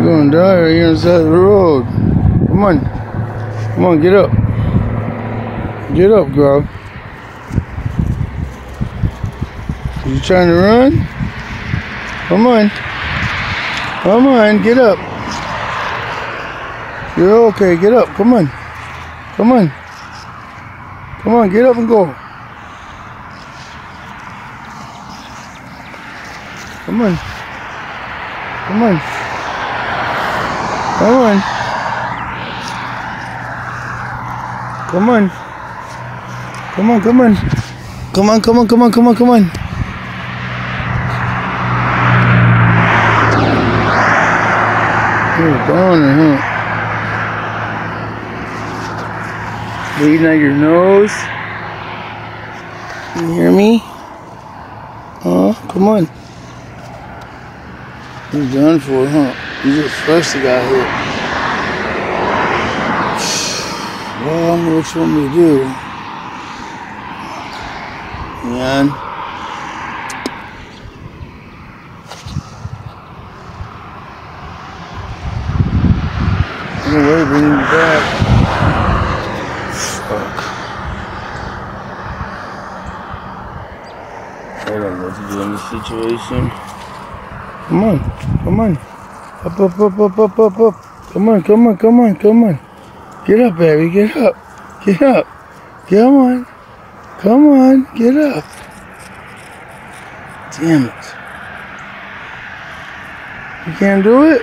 gonna die right here on the side of the road. Come on. Come on, get up. Get up, girl. You trying to run? Come on. Come on, get up. You're okay, get up. Come on. Come on. Come on, get up and go. Come on. Come on. Come on. Come on. Come on, come on. Come on, come on, come on, come on, come on. You're gone, huh? Bleeding out your nose. You hear me? Come on. You're done for, huh? You just freshly got hit. Well, I don't know what you want me to do. Man. No way, bringing you back. Fuck. I don't know what to do in this situation. Come on, come on. Up, up, up, up, up, up, up. Come on, come on, come on, come on. Get up, baby, get up. Get up. Come on. Come on, get up. Damn it. You can't do it?